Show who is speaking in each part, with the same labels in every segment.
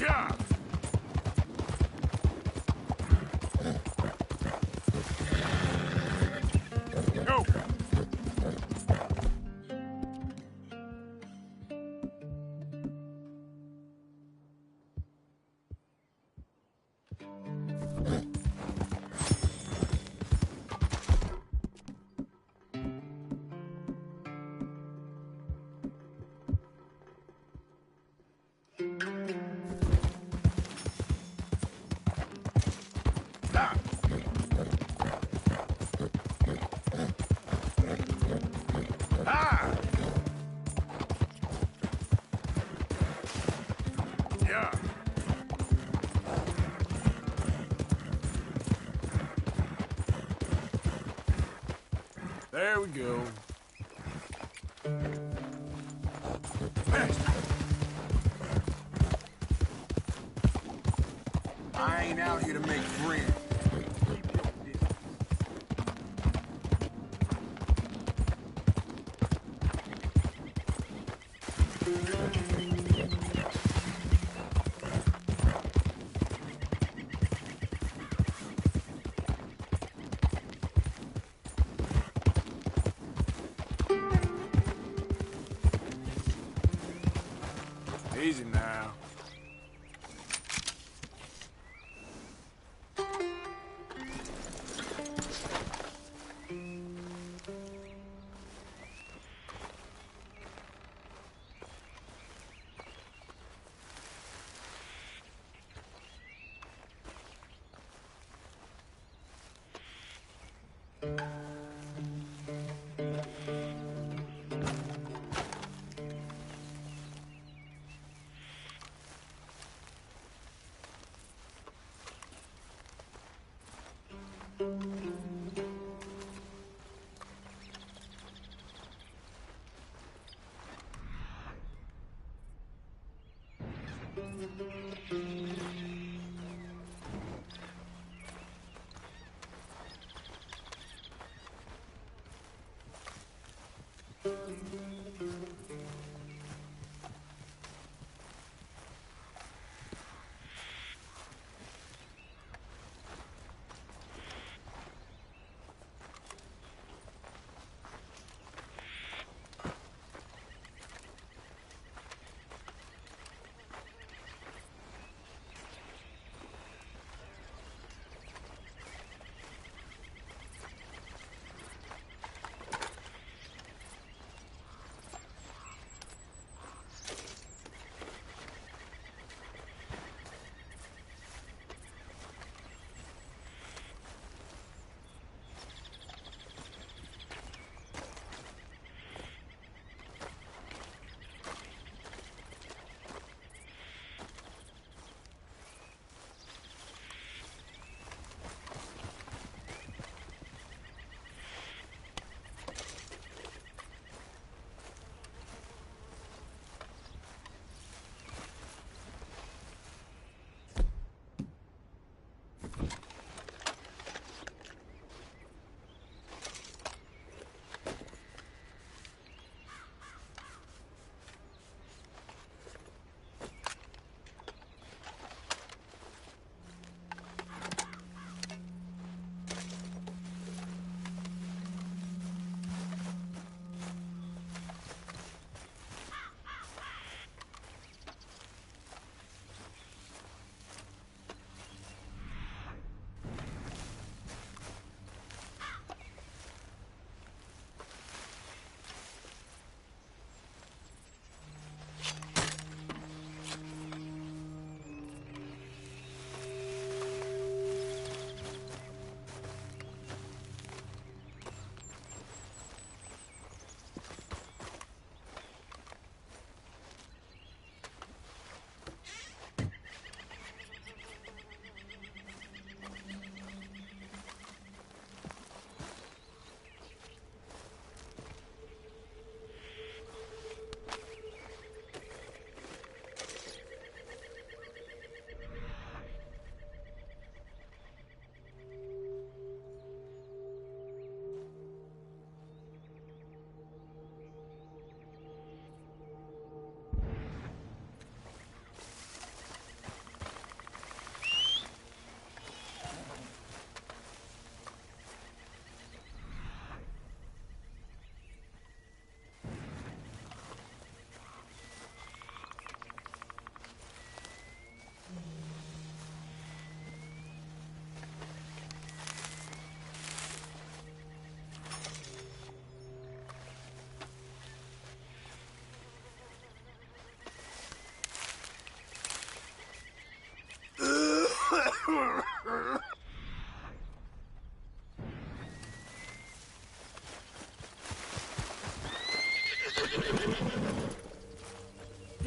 Speaker 1: Yeah. Go. Yeah. There we go. I ain't out here to make friends. Easy now.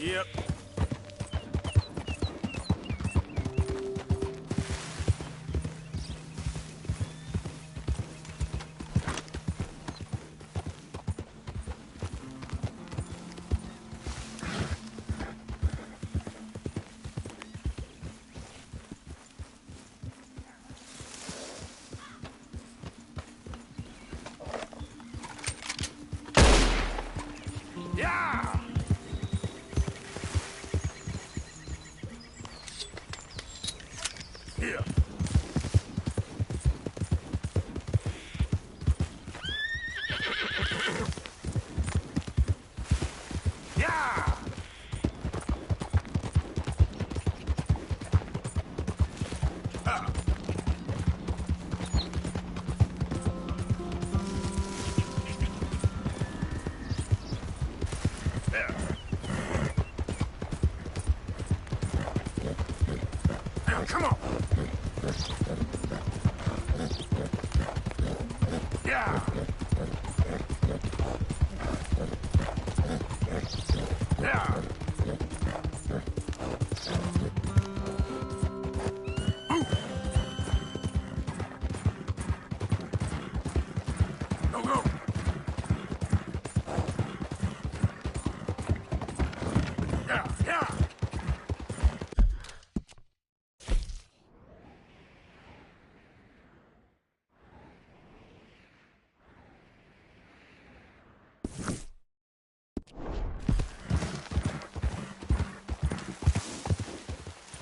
Speaker 1: Yep. Yeah! Here. Yeah! Ah. There. Now, come on. Yeah. Yeah. Ooh. Go, go. Yeah, yeah.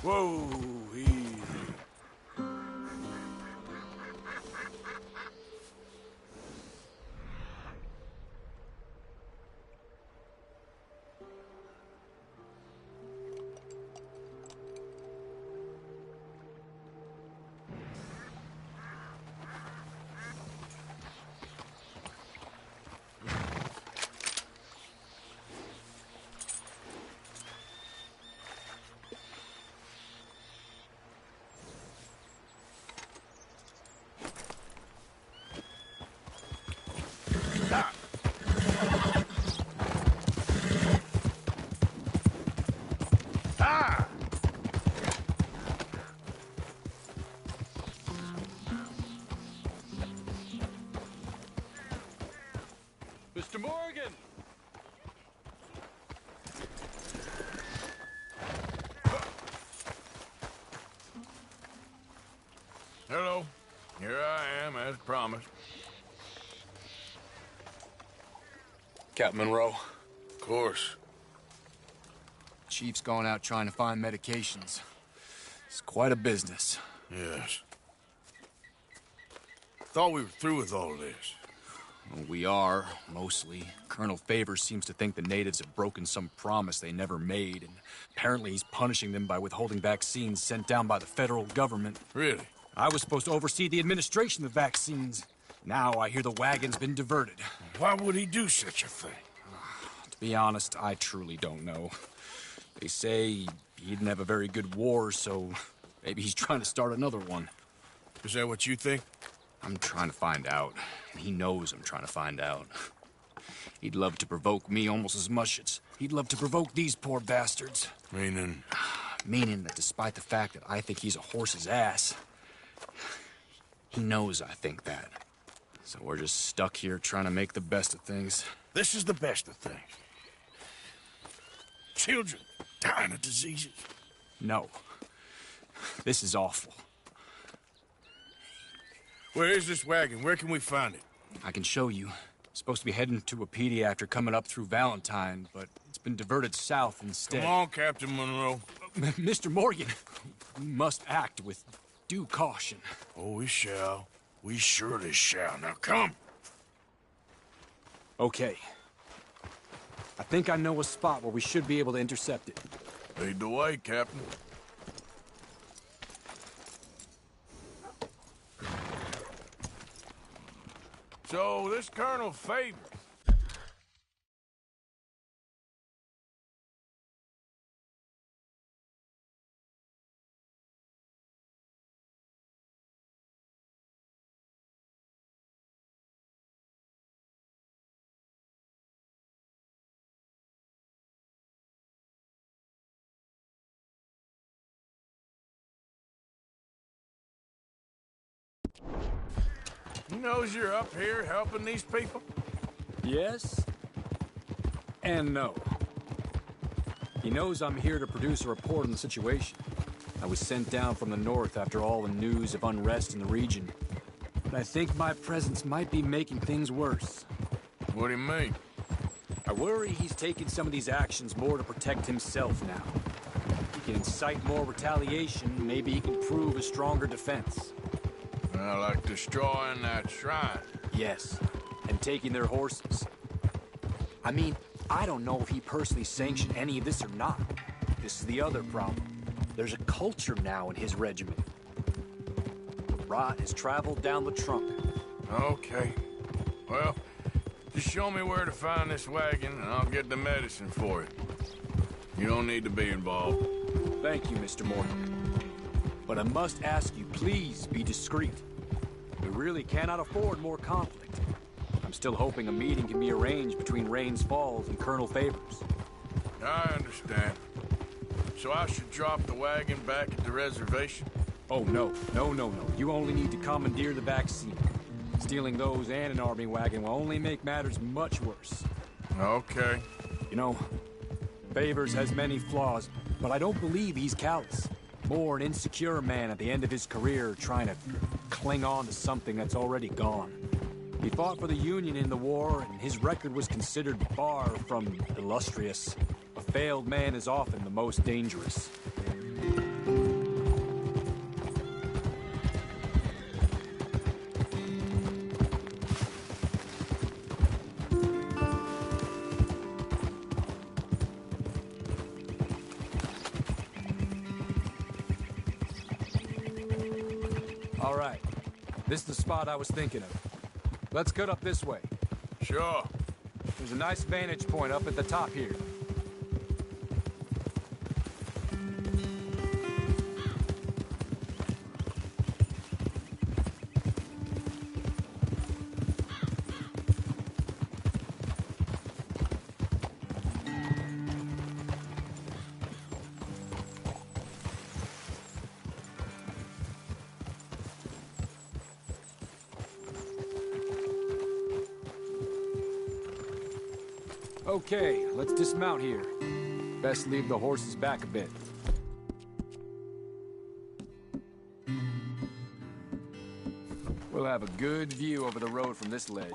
Speaker 1: Whoa, easy. Ah. Ah.
Speaker 2: Mr. Morgan!
Speaker 1: Hello. Here I am, as promised.
Speaker 3: Captain Monroe,
Speaker 1: Of course.
Speaker 3: Chief's going out trying to find medications. It's quite a business.
Speaker 1: Yes. Thought we were through with all of this.
Speaker 3: Well, we are, mostly. Colonel Favors seems to think the natives have broken some promise they never made, and apparently he's punishing them by withholding vaccines sent down by the federal government.
Speaker 1: Really?
Speaker 3: I was supposed to oversee the administration of vaccines. Now I hear the wagon's been diverted.
Speaker 1: Why would he do such a thing?
Speaker 3: To be honest, I truly don't know. They say he didn't have a very good war, so maybe he's trying to start another one.
Speaker 1: Is that what you think?
Speaker 3: I'm trying to find out, and he knows I'm trying to find out. He'd love to provoke me almost as much as he'd love to provoke these poor bastards.
Speaker 1: Meaning?
Speaker 3: Meaning that despite the fact that I think he's a horse's ass, he knows I think that. So we're just stuck here trying to make the best of things.
Speaker 1: This is the best of things. Children dying of diseases.
Speaker 3: No. This is awful.
Speaker 1: Where is this wagon? Where can we find it?
Speaker 3: I can show you. It's supposed to be heading to a PD after coming up through Valentine, but it's been diverted south instead.
Speaker 1: Come on, Captain Monroe.
Speaker 3: Mr. Morgan, we must act with due caution.
Speaker 1: Oh, we shall. We surely shall. Now come.
Speaker 3: Okay. I think I know a spot where we should be able to intercept it.
Speaker 1: Lead the way, Captain. So, this Colonel Favor, He knows you're up here helping these people?
Speaker 3: Yes and no. He knows I'm here to produce a report on the situation. I was sent down from the north after all the news of unrest in the region. But I think my presence might be making things worse.
Speaker 1: What do you mean?
Speaker 3: I worry he's taking some of these actions more to protect himself now. He can incite more retaliation, maybe he can prove a stronger defense.
Speaker 1: Like destroying that shrine.
Speaker 3: Yes, and taking their horses. I mean, I don't know if he personally sanctioned any of this or not. This is the other problem. There's a culture now in his regiment. Rot has traveled down the trunk.
Speaker 1: Okay. Well, just show me where to find this wagon, and I'll get the medicine for it. You don't need to be involved.
Speaker 3: Thank you, Mr. Morgan. But I must ask you, please be discreet. We really cannot afford more conflict. I'm still hoping a meeting can be arranged between Rains Falls and Colonel Favors.
Speaker 1: I understand. So I should drop the wagon back at the reservation?
Speaker 3: Oh, no. No. You only need to commandeer the vaccine. Stealing those and an army wagon will only make matters much worse.
Speaker 1: Okay.
Speaker 3: You know, Favors has many flaws, but I don't believe he's callous. More an insecure man at the end of his career trying to cling on to something that's already gone. He fought for the Union in the war, and his record was considered far from illustrious. A failed man is often the most dangerous. All right. This is the spot I was thinking of. Let's cut up this way.
Speaker 1: Sure.
Speaker 3: There's a nice vantage point up at the top here. Okay, let's dismount here. Best leave the horses back a bit. We'll have a good view over the road from this ledge.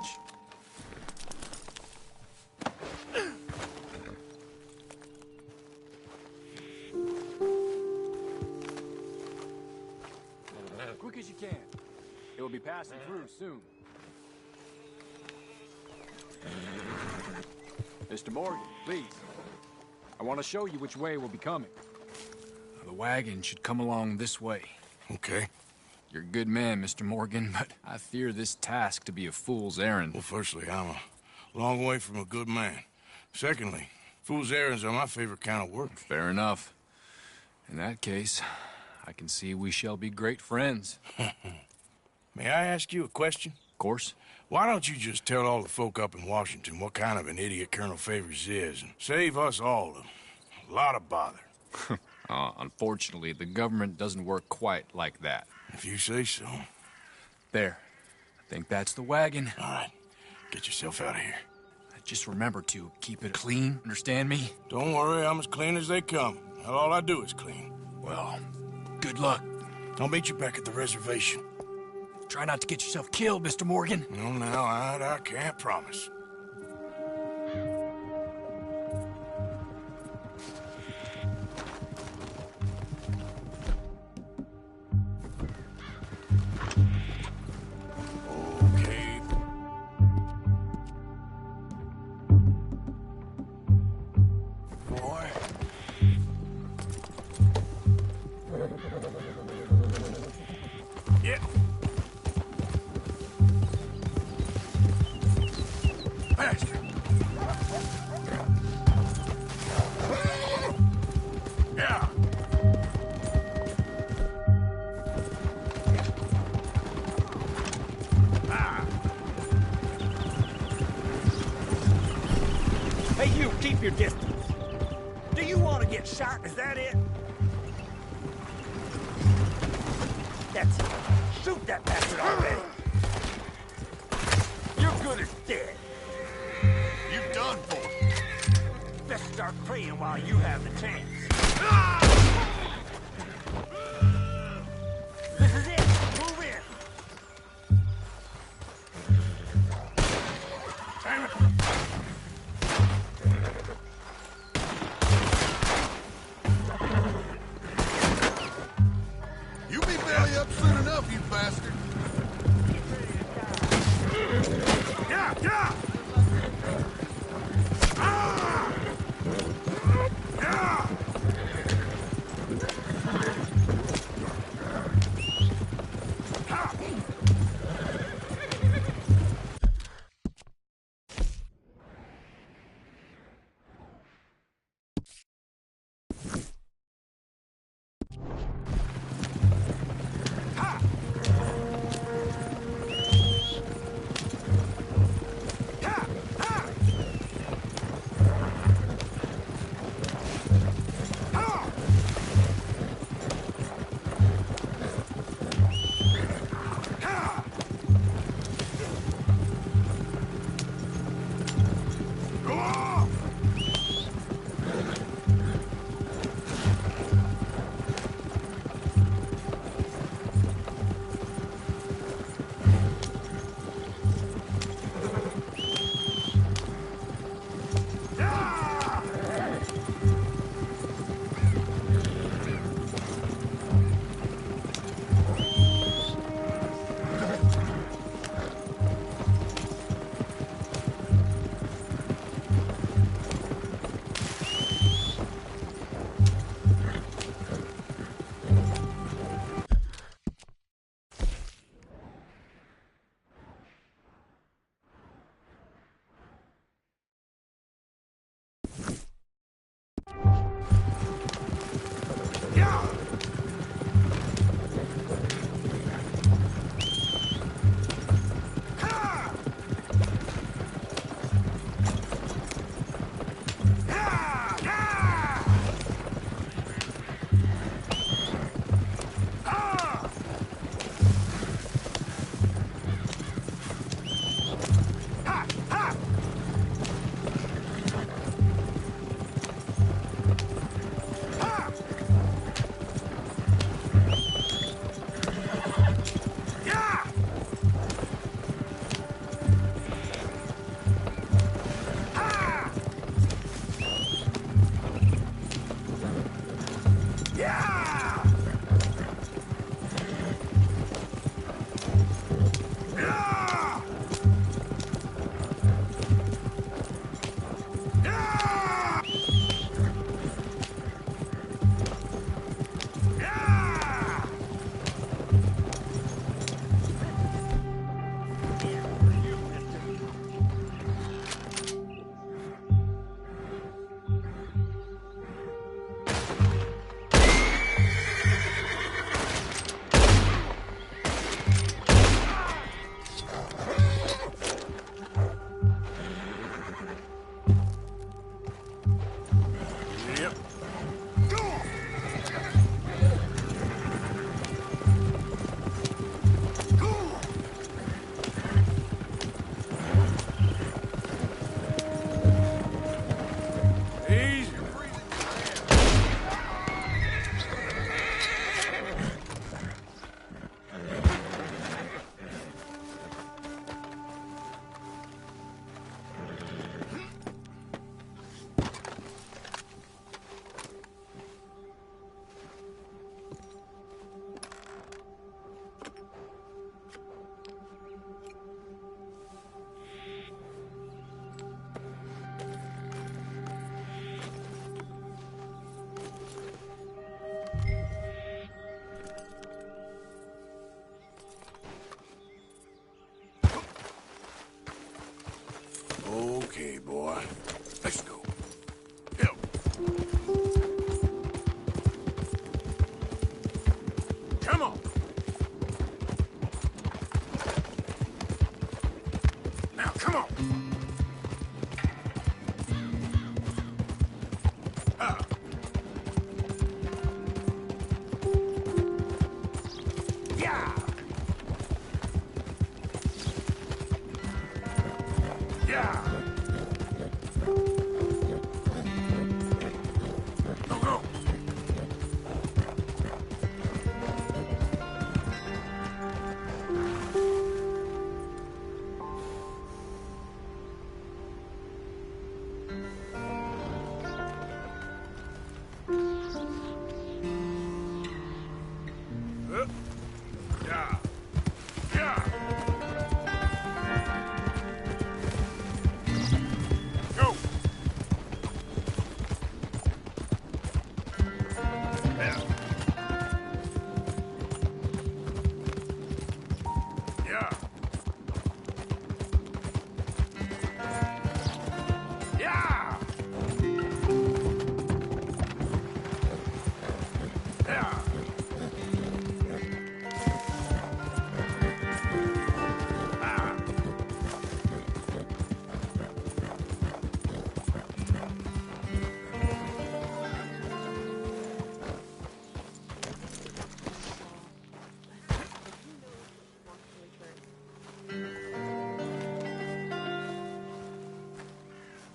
Speaker 3: Quick as you can. It will be passing through soon. Mr. Morgan, please. I want to show you which way we'll be coming. The wagon should come along this way.
Speaker 1: Okay.
Speaker 3: You're a good man, Mr. Morgan, but I fear this task to be a fool's errand.
Speaker 1: Well, firstly, I'm a long way from a good man. Secondly, fool's errands are my favorite kind of work.
Speaker 3: Fair enough. In that case, I can see we shall be great friends.
Speaker 1: May I ask you a question?
Speaker 3: Of course.
Speaker 1: Why don't you just tell all the folk up in Washington what kind of an idiot Colonel Favors is and save us all a lot of bother?
Speaker 3: Unfortunately, the government doesn't work quite like that.
Speaker 1: If you say so.
Speaker 3: There. I think that's the wagon.
Speaker 1: All right. Get yourself out of here.
Speaker 3: Just remember to keep it clean, understand me?
Speaker 1: Don't worry, I'm as clean as they come. All I do is clean.
Speaker 3: Well, good luck.
Speaker 1: I'll meet you back at the reservation.
Speaker 3: Try not to get yourself killed, Mr. Morgan.
Speaker 1: No, now, I can't promise. Okay. Boy. Yeah. Faster. Yeah.
Speaker 4: Hey, you, keep your distance. Do you want to get shot? Is that it? That's it. Shoot that bastard already. good as dead.
Speaker 5: You done for.
Speaker 4: Let's start praying while you have the chance. This is it. Move in.
Speaker 5: Damn it. You'll be belly up soon enough, you bastard.
Speaker 4: Yeah, yeah.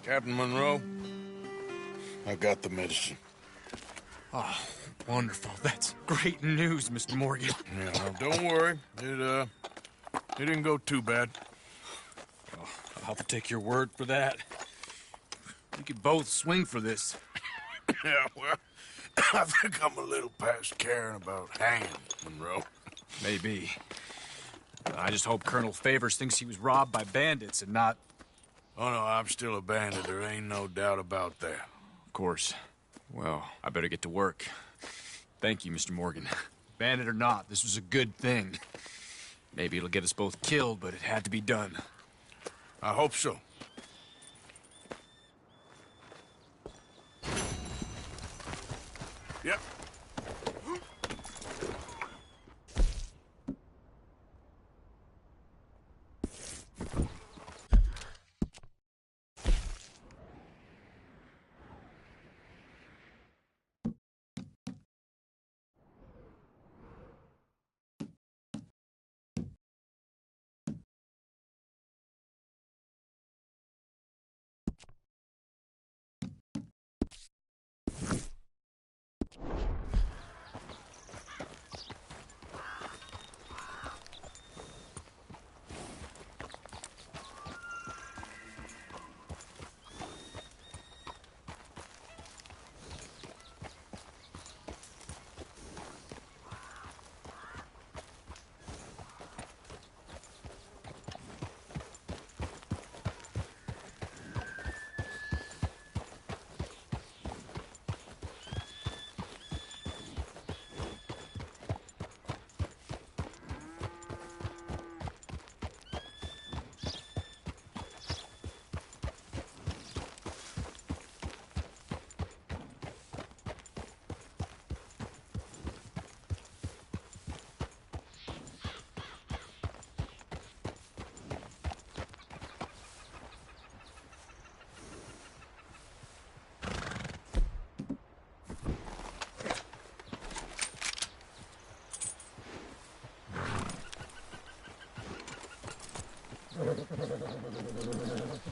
Speaker 1: Captain Monroe, I got the medicine.
Speaker 3: Oh, wonderful. That's great news, Mr. Morgan.
Speaker 1: Yeah, now, don't worry. It didn't go too bad.
Speaker 3: Oh, I'll have to take your word for that. We could both swing for this.
Speaker 1: Yeah, well, I think I'm a little past caring about hanging, Monroe.
Speaker 3: Maybe. I just hope Colonel Favors thinks he was robbed by bandits and not...
Speaker 1: Oh, no, I'm still a bandit. There ain't no doubt about that.
Speaker 3: Of course. Well, I better get to work. Thank you, Mr. Morgan. Bandit or not, this was a good thing. Maybe it'll get us both killed, but it had to be done.
Speaker 1: I hope so. Yep.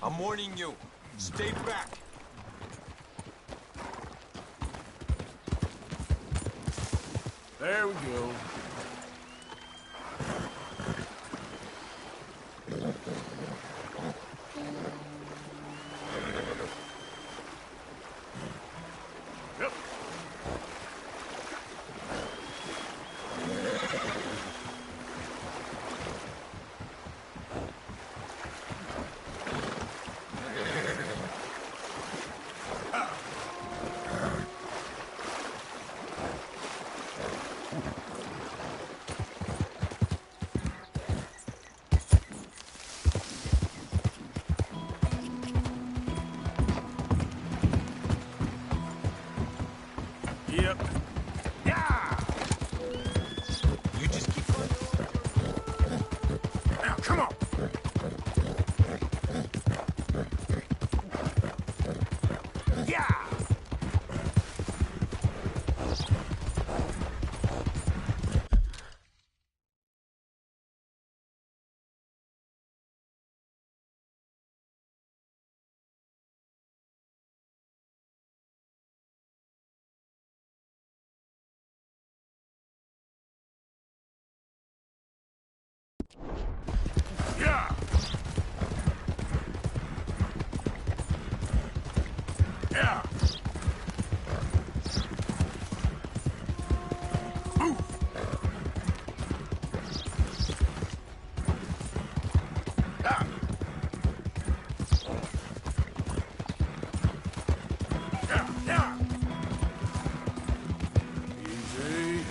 Speaker 4: I'm warning you. Stay back.
Speaker 1: There we go. Yep. Yep.
Speaker 4: Yeah! You just keep going.
Speaker 1: Now, come on.
Speaker 4: Yeah!
Speaker 1: Yeah. Yeah. Move. Ah. Yeah. Yeah. Easy.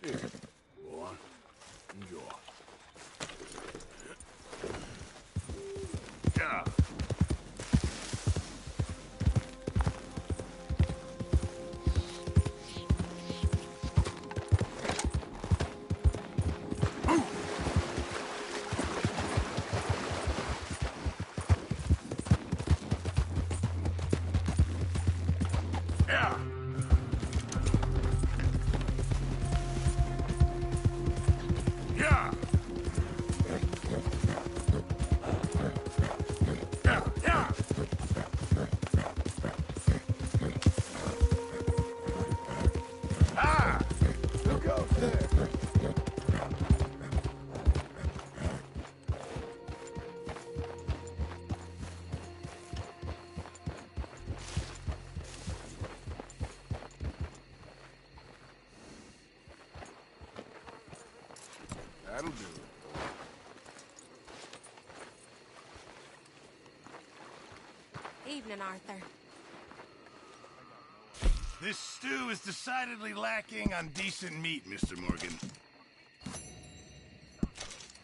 Speaker 1: Here, boy. Enjoy. Yeah. Yeah. Yeah. Yeah. Yeah. Ah!
Speaker 5: Look out there. That'll do it.
Speaker 6: Evening, Arthur.
Speaker 5: This stew is decidedly lacking on decent meat, Mr. Morgan.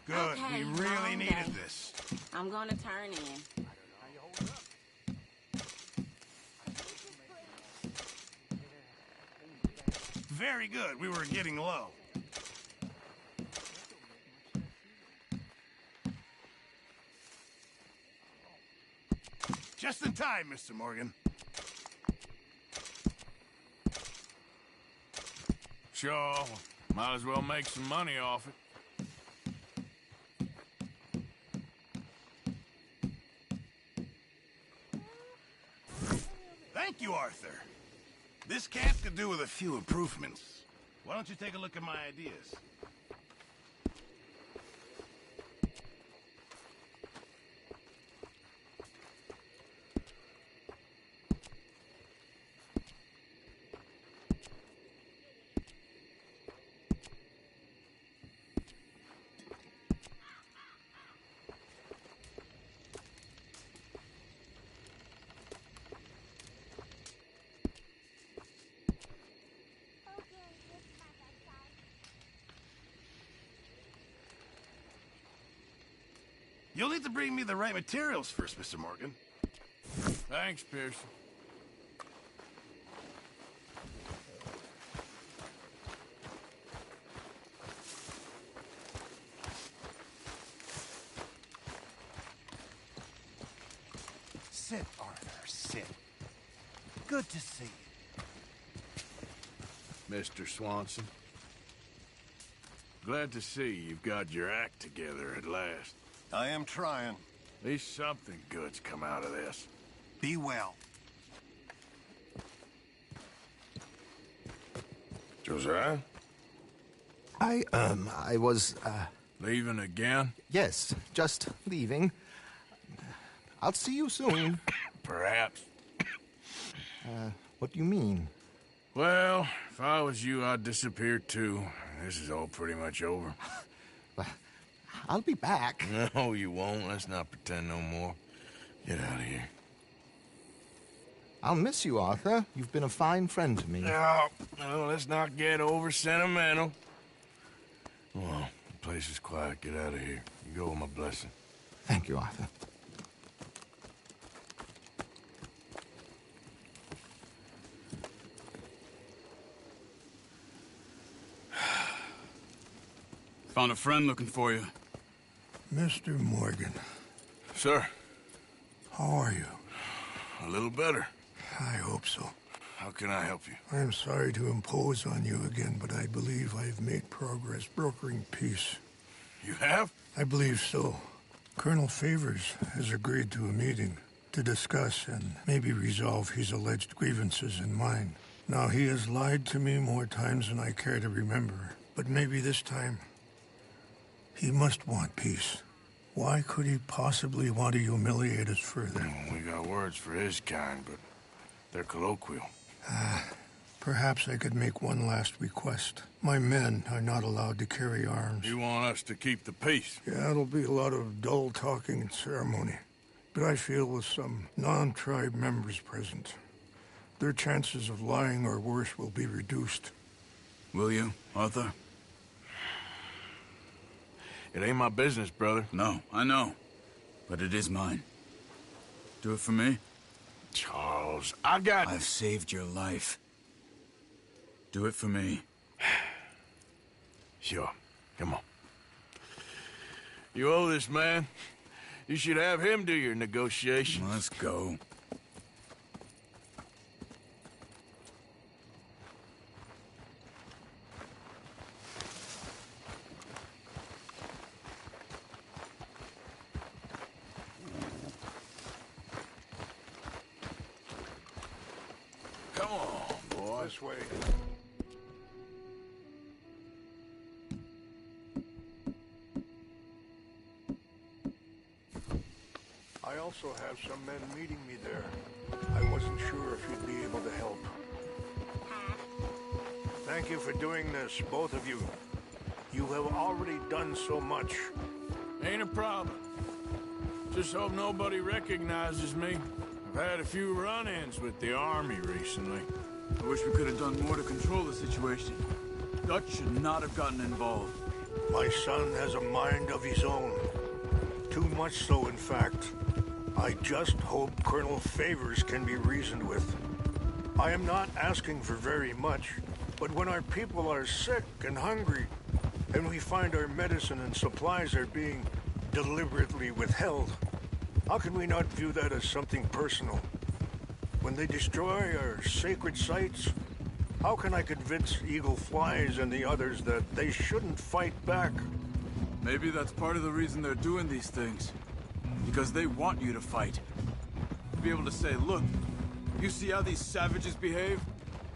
Speaker 5: Good.
Speaker 6: Okay,
Speaker 5: We really
Speaker 6: long
Speaker 5: needed
Speaker 6: day.
Speaker 5: this.
Speaker 6: I'm gonna turn in.
Speaker 5: Very good. We were getting low. Just in time, Mr. Morgan.
Speaker 1: Sure. Might as well make some money off it.
Speaker 5: Thank you, Arthur. This camp could do with a few improvements. Why don't you take a look at my ideas? You'll need to bring me the right materials first, Mr. Morgan.
Speaker 1: Thanks, Pearson.
Speaker 4: Sit, Arthur, sit. Good to see you.
Speaker 1: Mr. Swanson. Glad to see you've got your act together at last.
Speaker 5: I am trying.
Speaker 1: At least something good's come out of this.
Speaker 5: Be well.
Speaker 1: Josiah?
Speaker 7: I was,
Speaker 1: Leaving again?
Speaker 7: yes, just leaving. I'll see you soon.
Speaker 1: Perhaps.
Speaker 7: What do you mean?
Speaker 1: Well, if I was you, I'd disappear too. This is all pretty much over.
Speaker 7: I'll be back.
Speaker 1: No, you won't. Let's not pretend no more. Get out of here.
Speaker 7: I'll miss you, Arthur. You've been a fine friend to me.
Speaker 1: No, let's not get over sentimental. Well, the place is quiet. Get out of here. You go with my blessing.
Speaker 7: Thank you, Arthur.
Speaker 2: Found a friend looking for you.
Speaker 8: Mr. Morgan,
Speaker 1: Sir,
Speaker 8: how are you?
Speaker 1: a little better.
Speaker 8: I hope so.
Speaker 1: How can I help you?
Speaker 8: I'm sorry to impose on you again, but I believe I've made progress brokering peace.
Speaker 1: You have?
Speaker 8: I believe so. Colonel Favors has agreed to a meeting to discuss and maybe resolve his alleged grievances and mine. Now, he has lied to me more times than I care to remember, but maybe this time he must want peace. Why could he possibly want to humiliate us further?
Speaker 1: Well, we got words for his kind, but they're colloquial.
Speaker 8: Perhaps I could make one last request. My men are not allowed to carry arms.
Speaker 1: You want us to keep the peace?
Speaker 8: Yeah, it'll be a lot of dull talking and ceremony. But I feel with some non-tribe members present, their chances of lying or worse will be reduced.
Speaker 2: Will you, Arthur?
Speaker 1: It ain't my business, brother.
Speaker 2: No, I know. But it is mine. Do it for me?
Speaker 1: Charles, I got...
Speaker 2: I've saved your life. Do it for me.
Speaker 1: Sure. Come on. You owe this man. You should have him do your negotiations.
Speaker 2: Let's go.
Speaker 1: Come on, boy.
Speaker 8: This way. I also have some men meeting me there. I wasn't sure if you'd be able to help. Thank you for doing this, both of you. You have already done so much.
Speaker 1: Ain't a problem. Just hope nobody recognizes me. I've had a few run-ins with the army recently.
Speaker 2: I wish we could have done more to control the situation. Dutch should not have gotten involved.
Speaker 8: My son has a mind of his own. Too much so, in fact. I just hope Colonel Favors can be reasoned with. I am not asking for very much, but when our people are sick and hungry, and we find our medicine and supplies are being deliberately withheld, how can we not view that as something personal? When they destroy our sacred sites, how can I convince Eagle Flies and the others that they shouldn't fight back?
Speaker 2: Maybe that's part of the reason they're doing these things. Because they want you to fight. To be able to say, look, you see how these savages behave?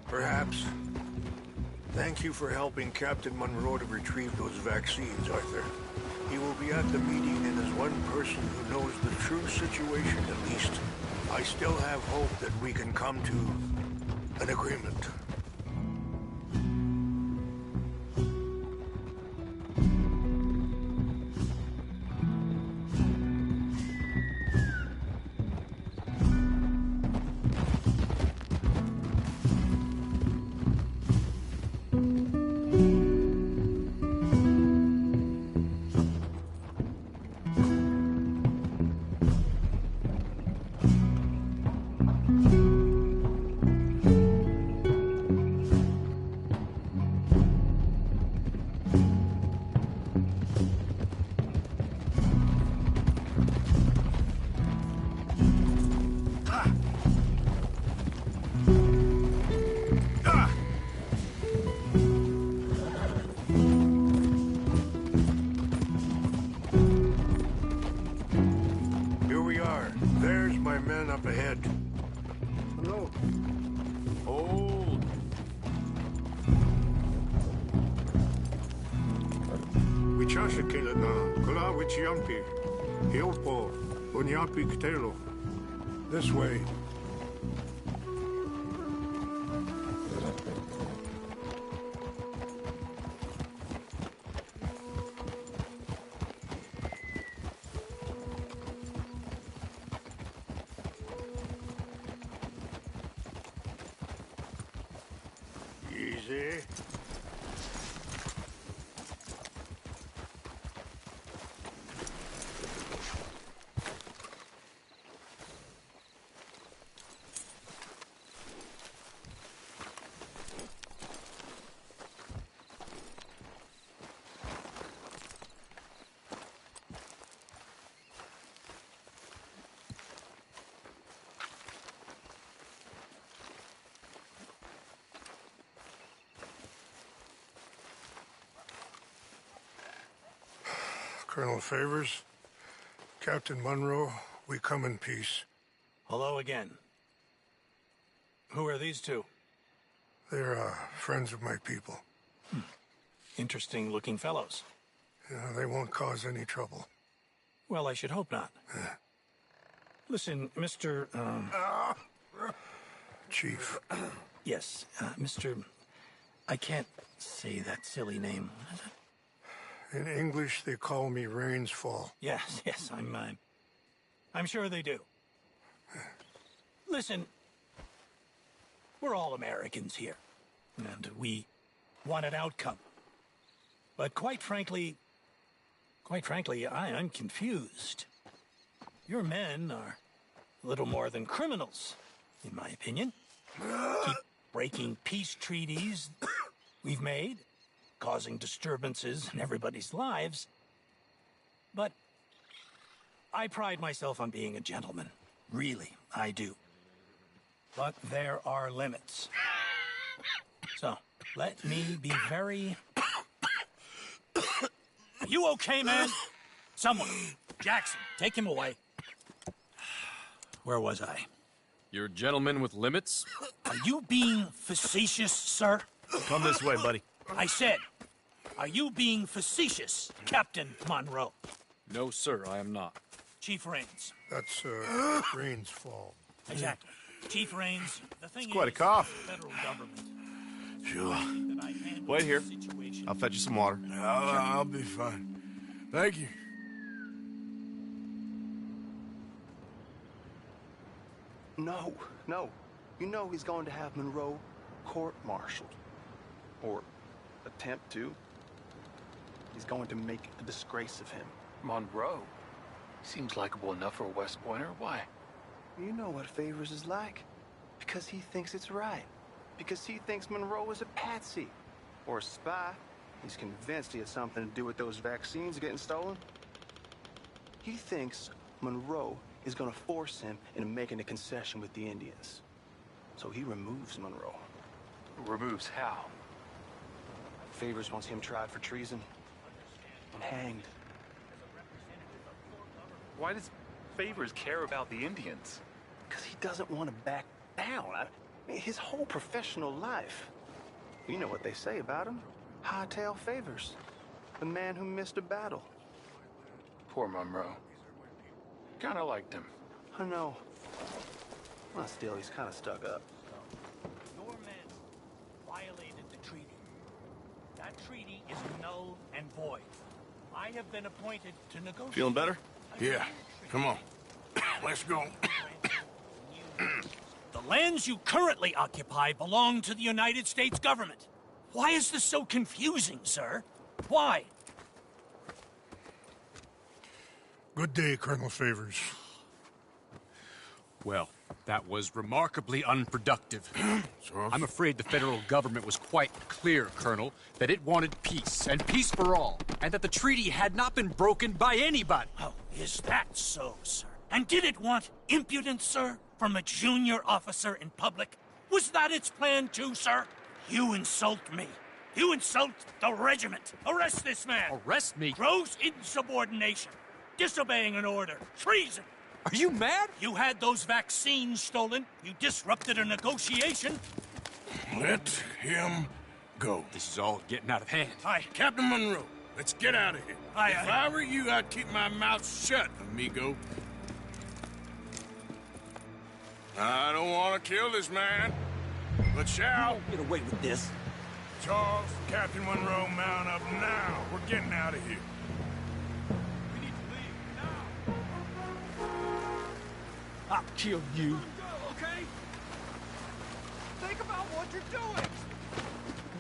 Speaker 8: Perhaps. Thank you for helping Captain Monroe to retrieve those vaccines, Arthur. He will be at the meeting and is one person who knows the true situation at least. I still have hope that we can come to an agreement. Up ahead. Hello.
Speaker 1: Hold.
Speaker 8: Wichashakila na kula wichiampi. Hilpo unyapi ktelo. This way. Easy. Colonel Favors, Captain Monroe, we come in peace.
Speaker 4: Hello again. Who are these two?
Speaker 8: They're friends of my people.
Speaker 4: Interesting-looking fellows.
Speaker 8: Yeah, they won't cause any trouble.
Speaker 4: Well, I should hope not. Listen, Mr.
Speaker 8: Chief.
Speaker 4: Yes, Mr. I can't say that silly name.
Speaker 8: In English, they call me Rainsfall.
Speaker 4: Yes, I'm sure they do. Listen, we're all Americans here, and we want an outcome. But quite frankly, Quite frankly, I'm confused. Your men are little more than criminals, in my opinion. Keep breaking peace treaties we've made, causing disturbances in everybody's lives. But I pride myself on being a gentleman. Really, I do. But there are limits. So, let me be very... Are you okay, man? Someone. Jackson, take him away. Where was I?
Speaker 3: You're a gentleman with limits?
Speaker 4: Are you being facetious, sir?
Speaker 9: Come this way, buddy.
Speaker 4: I said, are you being facetious, Captain Monroe?
Speaker 3: No, sir, I am not.
Speaker 4: Chief Raines.
Speaker 8: That's, Rain's fault.
Speaker 4: Exactly. Chief Raines, the thing
Speaker 9: It's quite a
Speaker 4: is,
Speaker 9: cough.
Speaker 4: the federal government.
Speaker 1: Sure.
Speaker 4: That I handle
Speaker 9: Wait here.
Speaker 4: the situation.
Speaker 9: I'll fetch you some water.
Speaker 1: I'll be fine. Thank you.
Speaker 10: No, no. You know he's going to have Monroe court-martialed. Or attempt to. He's going to make a disgrace of him.
Speaker 11: Monroe? Seems likable enough for a West Pointer. Why?
Speaker 10: You know what Favors is like. Because he thinks it's right. Because he thinks Monroe is a patsy. Or a spy. He's convinced he has something to do with those vaccines getting stolen. He thinks Monroe is going to force him into making a concession with the Indians. So he removes Monroe.
Speaker 11: Removes how?
Speaker 10: Favors wants him tried for treason and hanged.
Speaker 11: Why does Favors care about the Indians?
Speaker 10: Because he doesn't want to back down. His whole professional life. You know what they say about him. Hightail Favors. The man who missed a battle.
Speaker 11: Poor Monroe. Kinda liked him.
Speaker 10: I know. Well, still, he's kind of stuck up.
Speaker 4: Your men violated the treaty. That treaty is null and void. I have been appointed to negotiate.
Speaker 9: Feeling better?
Speaker 1: Yeah, come on. Let's go.
Speaker 4: The lands you currently occupy belong to the United States government. Why is this so confusing, sir? Why?
Speaker 8: Good day, Colonel Favors.
Speaker 3: Well, that was remarkably unproductive. I'm afraid the federal government was quite clear, Colonel, that it wanted peace, and peace for all, and that the treaty had not been broken by anybody.
Speaker 4: Oh, is that so, sir? And did it want impudence, sir, from a junior officer in public? Was that its plan too, sir? You insult me. You insult the regiment. Arrest this man.
Speaker 3: Arrest me?
Speaker 4: Gross insubordination. Disobeying an order. Treason.
Speaker 3: Are you mad?
Speaker 4: You had those vaccines stolen. You disrupted a negotiation.
Speaker 1: Let him go.
Speaker 3: This is all getting out of hand.
Speaker 4: Aye.
Speaker 1: Captain Monroe, let's get out of here.
Speaker 4: Aye,
Speaker 1: If
Speaker 4: aye.
Speaker 1: I were you, I'd keep my mouth shut, amigo. I don't want to kill this man, but shall.
Speaker 4: Get away with this.
Speaker 1: Charles, Captain Monroe, mount up now. We're getting out of here.
Speaker 4: We need to leave now. I'll kill you. Okay? Think about what you're doing.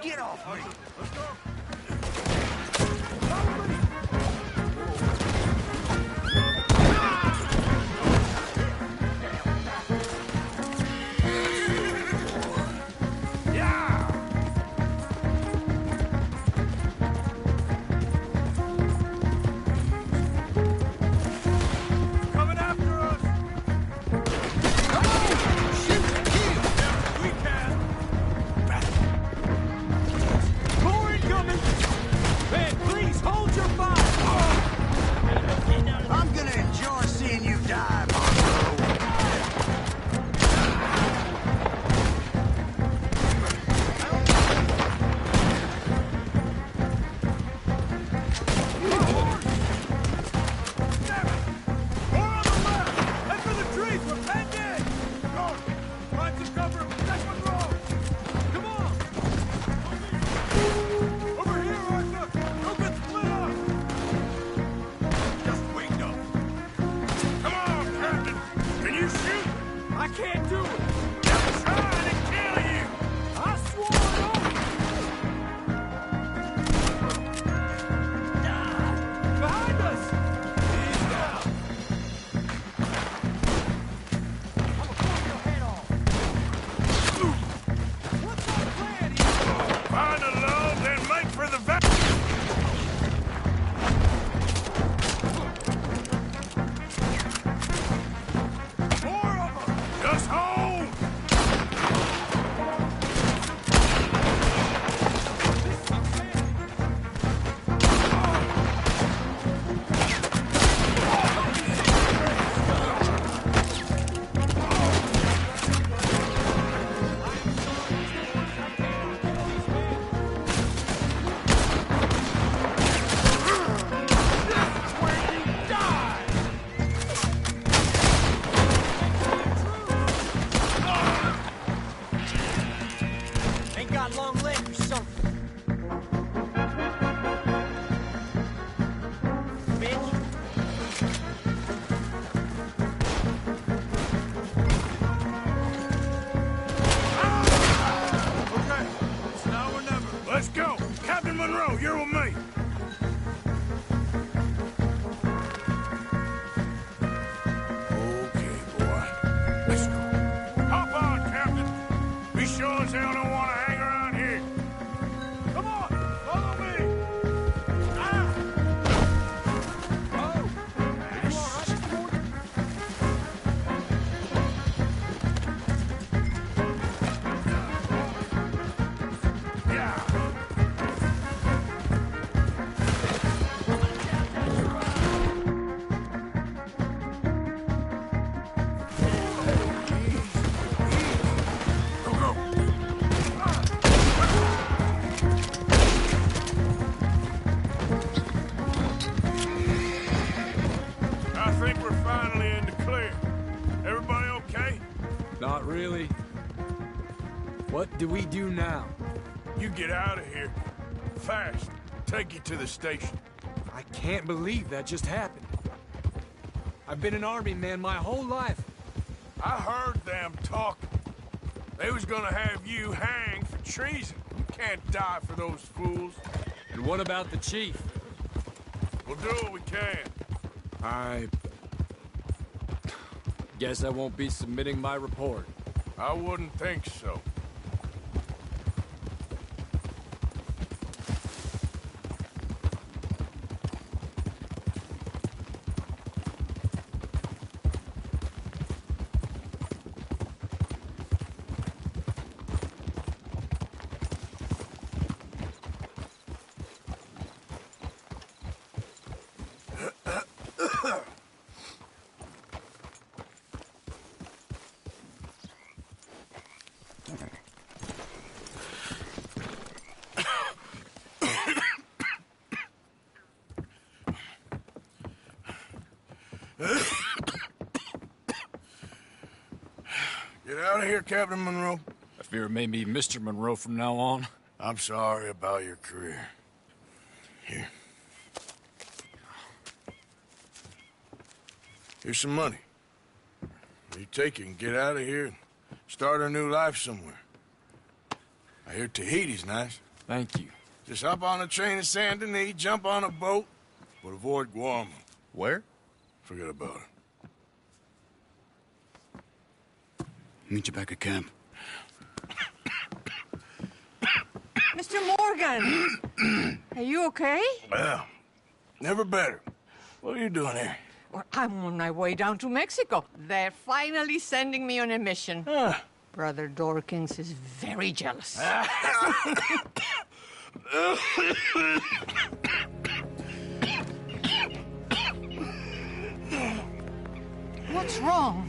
Speaker 4: Get off me.
Speaker 1: Let's go.
Speaker 4: Coming after us. Come on! Shoot! Kill! We can. More incoming!
Speaker 3: really? What do we do now?
Speaker 1: You get out of here. Fast. Take you to the station.
Speaker 3: I can't believe that just happened. I've been an army man my whole life.
Speaker 1: I heard them talking. They was gonna have you hanged for treason. You can't die for those fools.
Speaker 3: And what about the chief?
Speaker 1: We'll do what we can.
Speaker 3: I guess I won't be submitting my report.
Speaker 1: I wouldn't think so. Get out of here, Captain Monroe.
Speaker 3: I fear it may be Mr. Monroe from now on.
Speaker 1: I'm sorry about your career. Here. Here's some money. You take it and get out of here and start a new life somewhere. I hear Tahiti's nice.
Speaker 3: Thank you.
Speaker 1: Just hop on a train to Saint Denis, jump on a boat, but avoid Guam.
Speaker 9: Where?
Speaker 1: Forget about it.
Speaker 11: Meet you back at camp.
Speaker 12: Mr. Morgan! Are you okay?
Speaker 1: Well, never better. What are you doing here?
Speaker 12: Well, I'm on my way down to Mexico. They're finally sending me on a mission. Brother Dorkins is very jealous. What's wrong?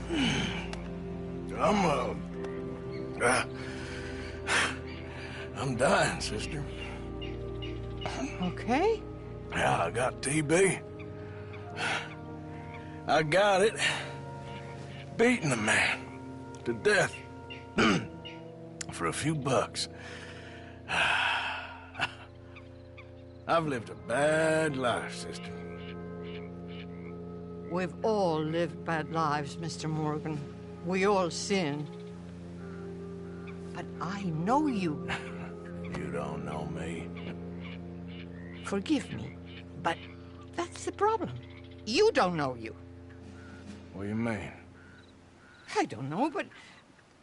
Speaker 1: I'm dying, sister.
Speaker 12: Okay.
Speaker 1: Yeah, I got TB. I got it. Beating a man to death for a few bucks. I've lived a bad life, sister.
Speaker 12: We've all lived bad lives, Mr. Morgan. We all sin. But I know you.
Speaker 1: You don't know me.
Speaker 12: Forgive me, but that's the problem. You don't know you.
Speaker 1: What do you mean?
Speaker 12: I don't know, but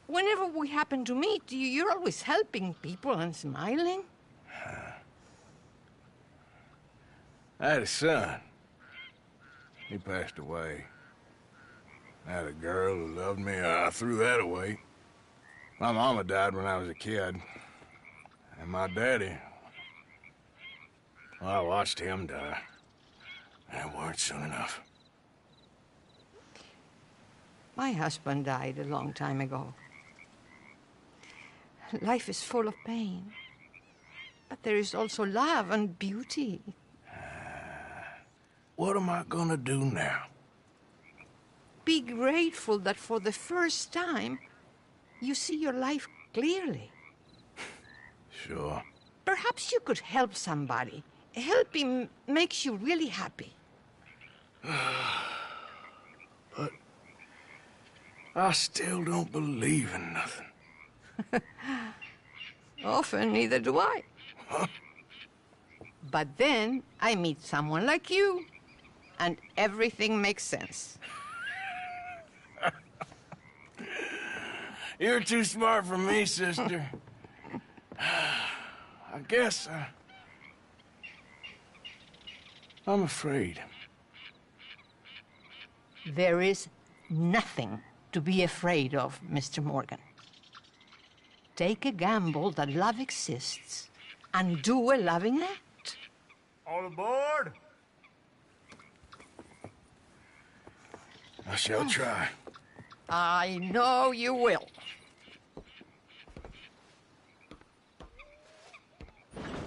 Speaker 12: whenever we happen to meet, you're always helping people and smiling.
Speaker 1: I had a son. He passed away. I had a girl who loved me. I threw that away. My mama died when I was a kid. And my daddy, well, I watched him die. And it weren't soon enough.
Speaker 12: My husband died a long time ago. Life is full of pain. But there is also love and beauty.
Speaker 1: What am I gonna do now?
Speaker 12: Be grateful that for the first time, you see your life clearly.
Speaker 1: Sure.
Speaker 12: Perhaps you could help somebody. Helping makes you really happy.
Speaker 1: But I still don't believe in nothing.
Speaker 12: Often, neither do I. But then I meet someone like you, and everything makes sense.
Speaker 1: You're too smart for me, sister. I guess I'm afraid.
Speaker 12: There is nothing to be afraid of, Mr. Morgan. Take a gamble that love exists and do a loving act.
Speaker 9: All aboard!
Speaker 1: I shall try.
Speaker 12: I know you will.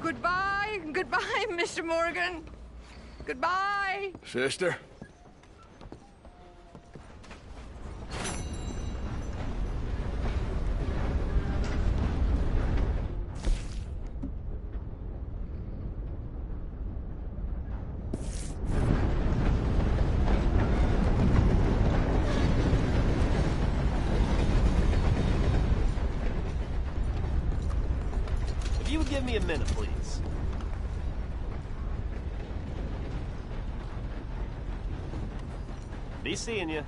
Speaker 12: Goodbye, goodbye, Mr. Morgan. Goodbye.
Speaker 1: Sister?
Speaker 13: If you would give me a minute, please. Be seeing you.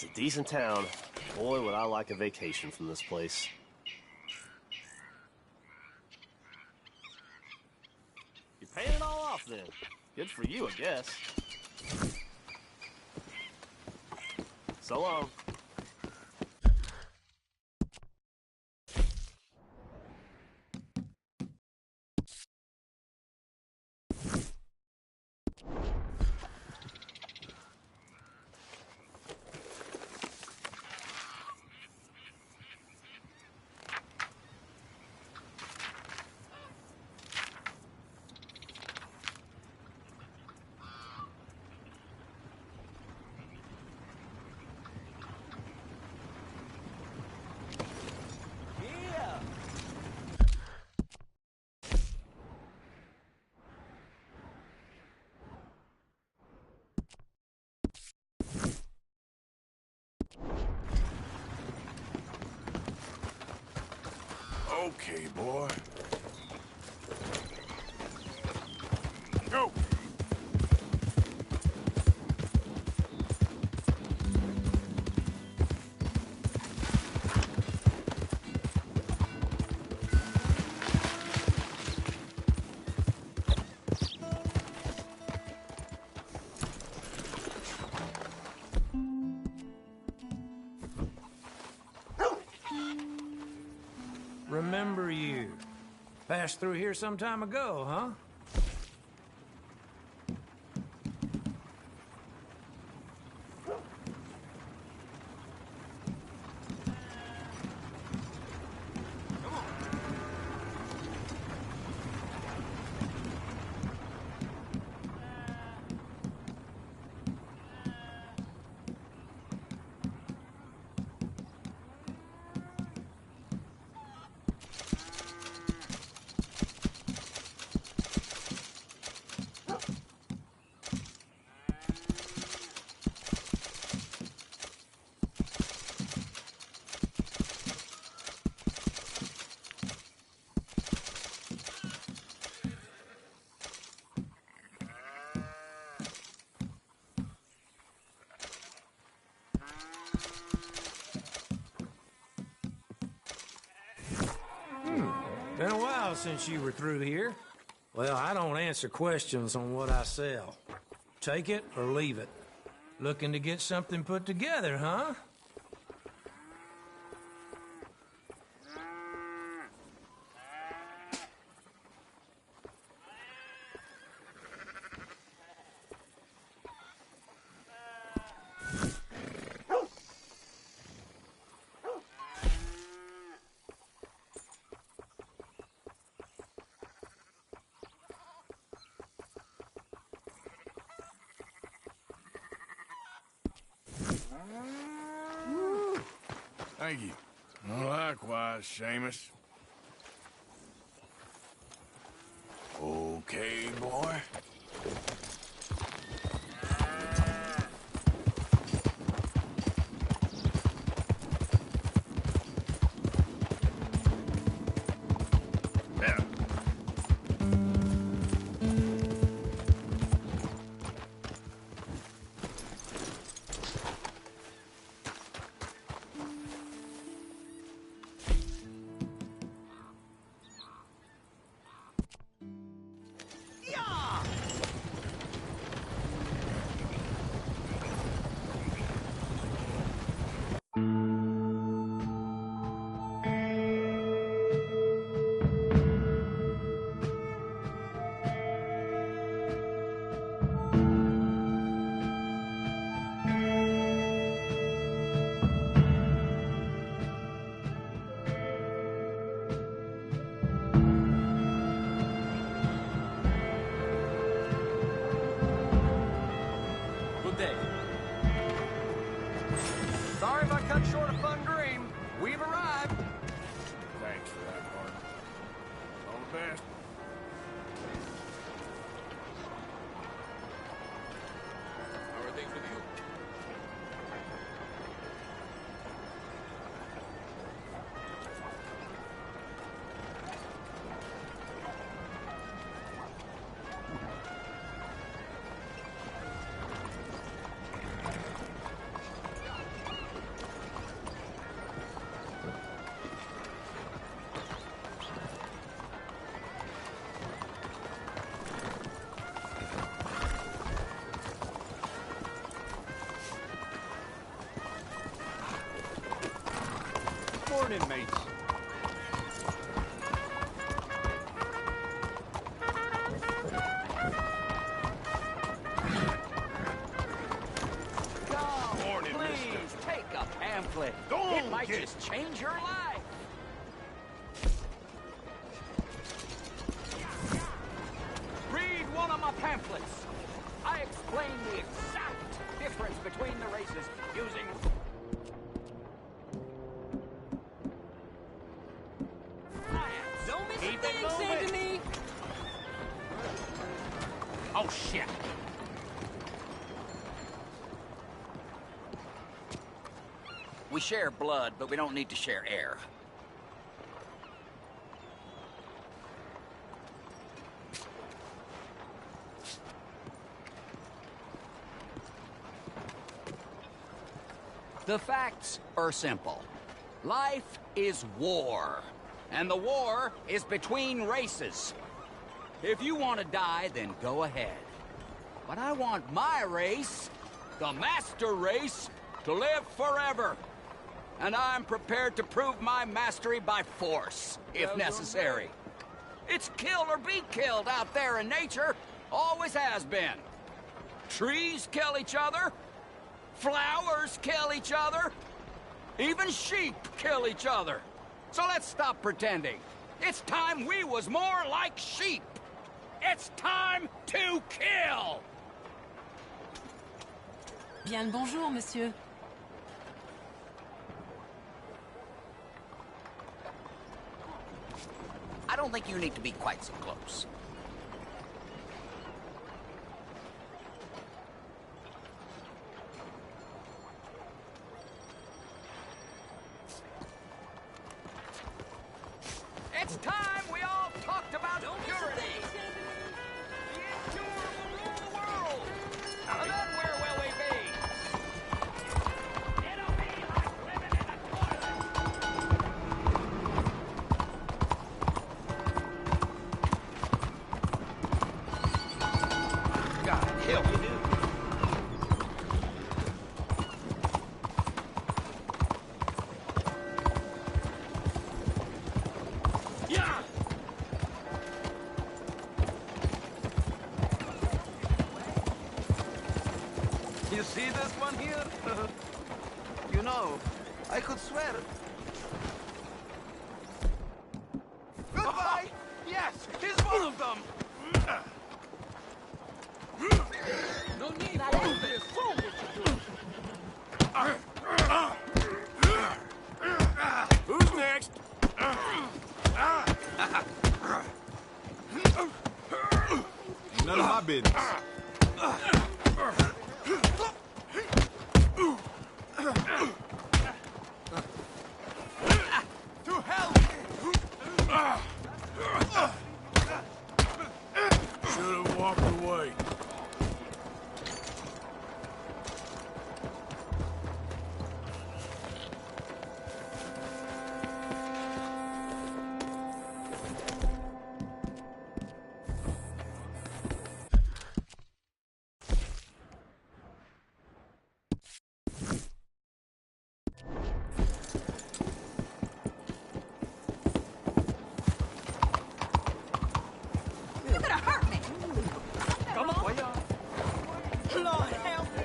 Speaker 13: It's a decent town. Boy, would I like a vacation from this place. You're paying it all off then. Good for you, I guess. So long.
Speaker 1: Okay, boy. Go!
Speaker 4: Remember you. Passed through here some time ago, huh? Been a while since you were through here. Well, I don't answer questions on what I sell. Take it or leave it. Looking to get something put together, huh?
Speaker 1: Thank you. Well, likewise, Seamus. Okay, boy. Yeah.
Speaker 14: Sorry if I cut short a fun dream. We've arrived.
Speaker 1: Thanks for that, Martin. All the best.
Speaker 14: How are things with you? Morning, mates. Morning, please, take a pamphlet. It might just change your life. Read one of my pamphlets. I explain the exact difference between the races using... Don't miss a thing, Saint-Denis! Oh, shit. We share blood, but we don't need to share air. The facts are simple. Life is war. And the war is between races. If you want to die, then go ahead. But I want my race, the master race, to live forever. And I'm prepared to prove my mastery by force, if necessary. It's kill or be killed out there in nature. Always has been. Trees kill each other. Flowers kill each other. Even sheep kill each other. So let's stop pretending. It's time we was more like sheep. It's time to kill!
Speaker 15: Bien le bonjour, monsieur.
Speaker 14: I don't think you need to be quite so close. It's time we all talked about purity. The impure will rule the world. And then where will we be? It'll be like living in a toilet. God help you, dude.
Speaker 10: You see this one here? You know, I could swear. Goodbye! Yes, he's one of them!
Speaker 14: No need for all this.
Speaker 1: Who's next?
Speaker 2: None of my business.
Speaker 5: To hell!
Speaker 1: Should have walked away.
Speaker 15: You're gonna hurt me!
Speaker 10: Come on!
Speaker 15: Lord, help me!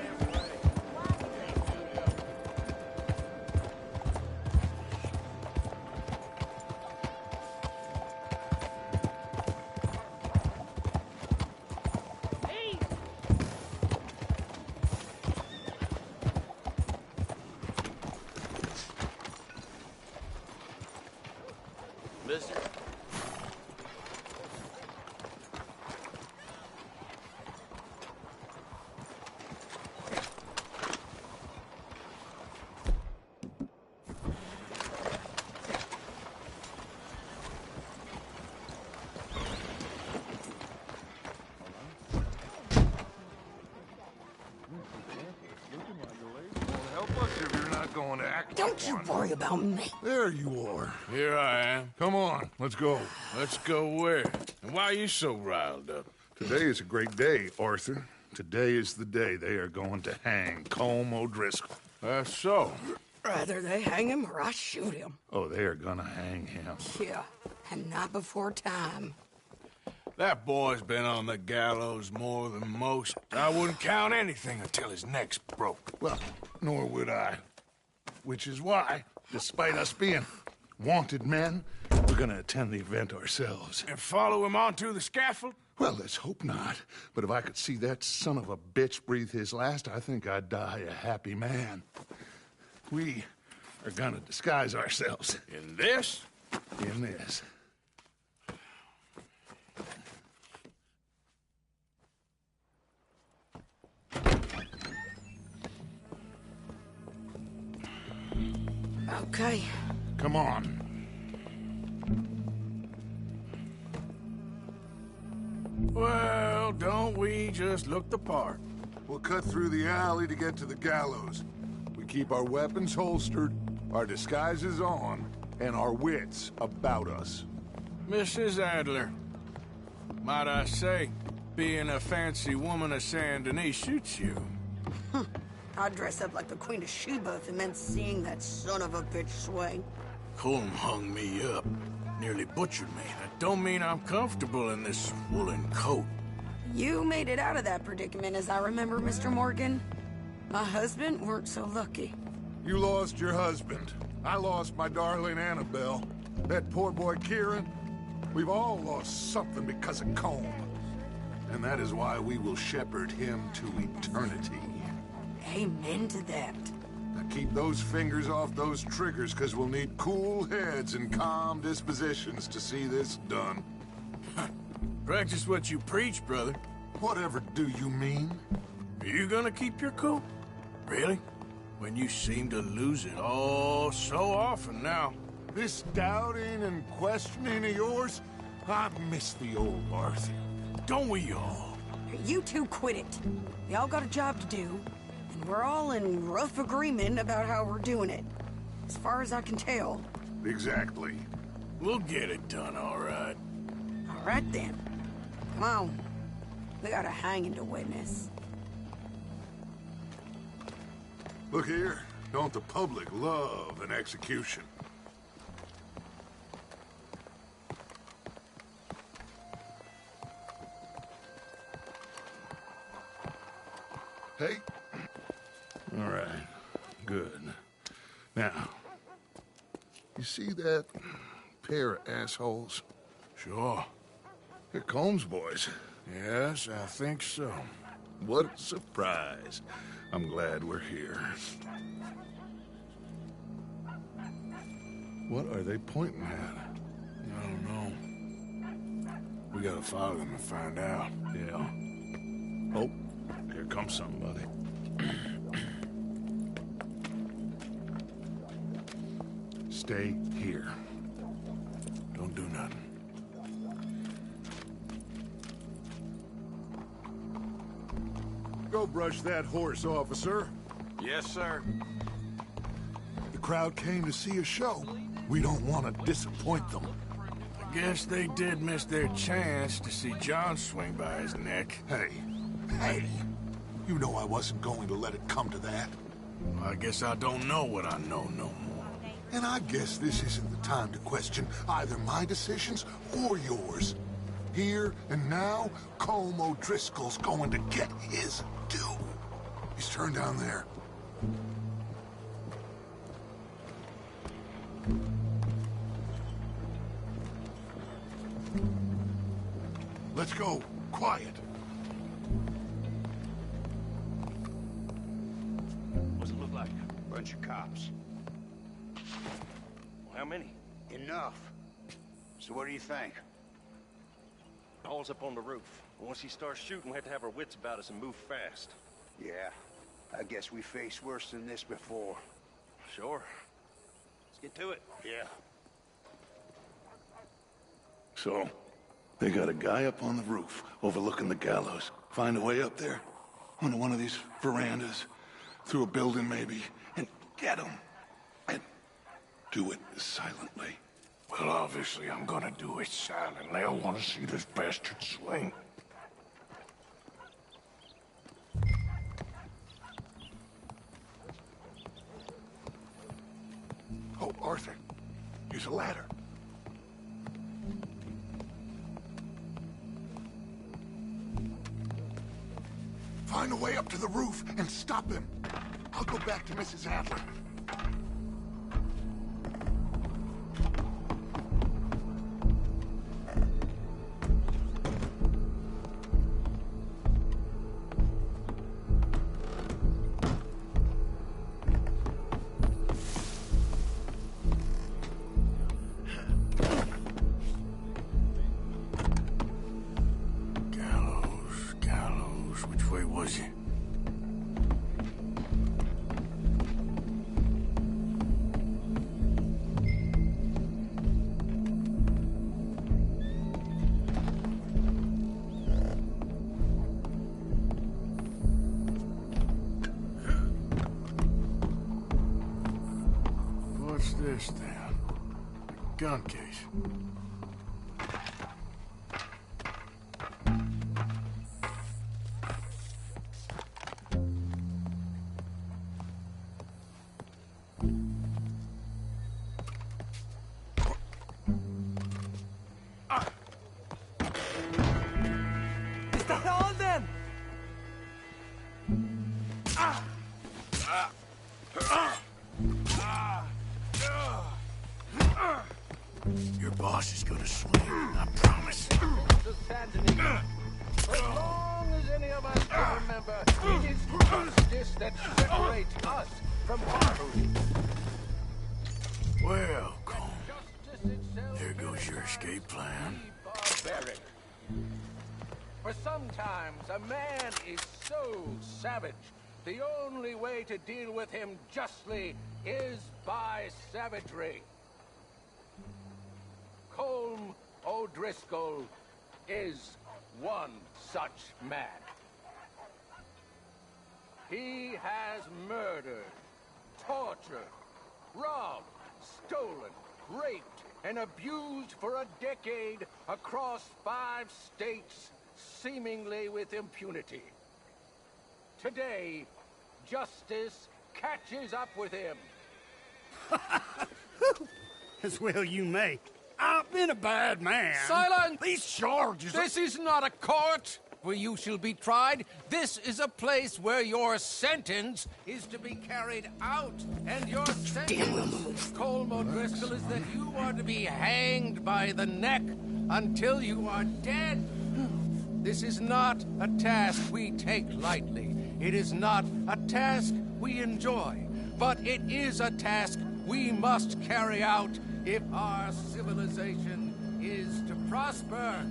Speaker 15: Don't you worry about me.
Speaker 1: There you are. Here I am. Come on, let's go. Let's go where? And why are you so riled up?
Speaker 16: Today is a great day, Arthur. Today is the day they are going to hang Colm O'Driscoll.
Speaker 1: That's so.
Speaker 15: Rather they hang him or I shoot him.
Speaker 16: Oh, they are gonna hang him.
Speaker 15: Yeah, and not before time.
Speaker 1: That boy's been on the gallows more than most. I wouldn't count anything until his neck's broke.
Speaker 16: Well, nor would I. Which is why, despite us being wanted men, we're gonna attend the event ourselves.
Speaker 1: And follow him onto the scaffold?
Speaker 16: Well, let's hope not. But if I could see that son of a bitch breathe his last, I think I'd die a happy man. We are gonna disguise ourselves.
Speaker 1: In this?
Speaker 16: In this.
Speaker 15: Okay.
Speaker 16: Come on.
Speaker 1: Well, don't we just look the part?
Speaker 16: We'll cut through the alley to get to the gallows. We keep our weapons holstered, our disguises on, and our wits about us.
Speaker 1: Mrs. Adler, might I say, being a fancy woman of Saint Denis suits you.
Speaker 15: I'd dress up like the Queen of Sheba if it meant seeing that son of a bitch swing.
Speaker 1: Colm hung me up, nearly butchered me. That don't mean I'm comfortable in this woolen coat.
Speaker 15: You made it out of that predicament, as I remember, Mr. Morgan. My husband weren't so lucky.
Speaker 16: You lost your husband. I lost my darling Annabelle. That poor boy Kieran. We've all lost something because of Colm. And that is why we will shepherd him to eternity.
Speaker 15: Amen to that.
Speaker 16: Now keep those fingers off those triggers, because we'll need cool heads and calm dispositions to see this done.
Speaker 1: Practice what you preach, brother.
Speaker 16: Whatever do you mean?
Speaker 1: Are you gonna keep your cool? Really? When you seem to lose it all so often now.
Speaker 16: This doubting and questioning of yours, I miss the old Arthur.
Speaker 1: Don't we all?
Speaker 15: You two quit it. Y'all got a job to do, and we're all in rough agreement about how we're doing it. As far as I can tell.
Speaker 16: Exactly.
Speaker 1: We'll get it done, all right.
Speaker 15: All right, then. Come on. We got a hanging to witness.
Speaker 16: Look here. Don't the public love an execution? Hey. All right. Good. Now, you see that pair of assholes?
Speaker 1: Sure.
Speaker 16: They're Colm's boys.
Speaker 1: Yes, I think so.
Speaker 16: What a surprise. I'm glad we're here. What are they pointing at?
Speaker 1: I don't know. We gotta follow them and find out.
Speaker 16: Yeah. Oh, here comes somebody. Stay here.
Speaker 1: Don't do nothing.
Speaker 16: Go brush that horse, officer.
Speaker 2: Yes, sir.
Speaker 16: The crowd came to see a show. We don't want to disappoint them.
Speaker 1: I guess they did miss their chance to see John swing by his neck.
Speaker 16: Hey, you know I wasn't going to let it come to that.
Speaker 1: Well, I guess I don't know what I know no more.
Speaker 16: And I guess this isn't the time to question either my decisions or yours. Here and now, Colm O'Driscoll's going to get his due. He's turned down there. Let's go. Quiet.
Speaker 5: What's it look like? Bunch of cops. Well, how many? Enough. So what do you think?
Speaker 13: Paul's up on the roof. Once he starts shooting, we have to have our wits about us and move fast.
Speaker 5: Yeah, I guess we faced worse than this before.
Speaker 13: Sure. Let's get to it.
Speaker 5: Yeah.
Speaker 16: So, they got a guy up on the roof, overlooking the gallows. Find a way up there, onto one of these verandas, through a building maybe, and get him. Do it silently.
Speaker 1: Well, obviously I'm gonna do it silently. I want to see this bastard swing.
Speaker 16: Oh, Arthur, use a ladder. Find a way up to the roof and stop him. I'll go back to Mrs. Adler.
Speaker 1: Which way was he? What's this then? A gun case. Your boss is gonna swing, I promise.
Speaker 17: As long as any of us can remember, it is justice that separates us from barbarity.
Speaker 1: Well, Cole, there goes your escape plan.
Speaker 17: Barbaric. For sometimes a man is so savage, the only way to deal with him justly is by savagery. Colm O'Driscoll is one such man. He has murdered, tortured, robbed, stolen, raped, and abused for a decade across 5 states, seemingly with impunity. Today, justice catches up with him.
Speaker 18: As well you may. I've been a bad man.
Speaker 19: Silence!
Speaker 18: These charges...
Speaker 19: This is not a court where you shall be tried. This is a place where your sentence is to be carried out. And your sentence, Colm O'Driscoll, is that you are to be hanged by the neck until you are dead. This is not a task we take lightly. It is not a task we enjoy. But it is a task we must carry out if our civilization is to prosper.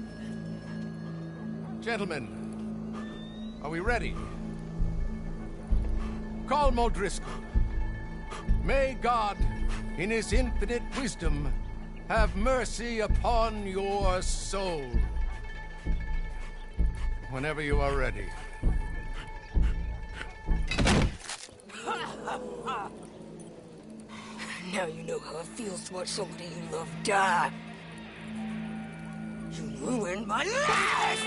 Speaker 19: Gentlemen, are we ready? Colm O'Driscoll, may God, in his infinite wisdom, have mercy upon your soul. Whenever you are ready.
Speaker 15: Now you know how it feels to watch somebody you love die. You ruined my life!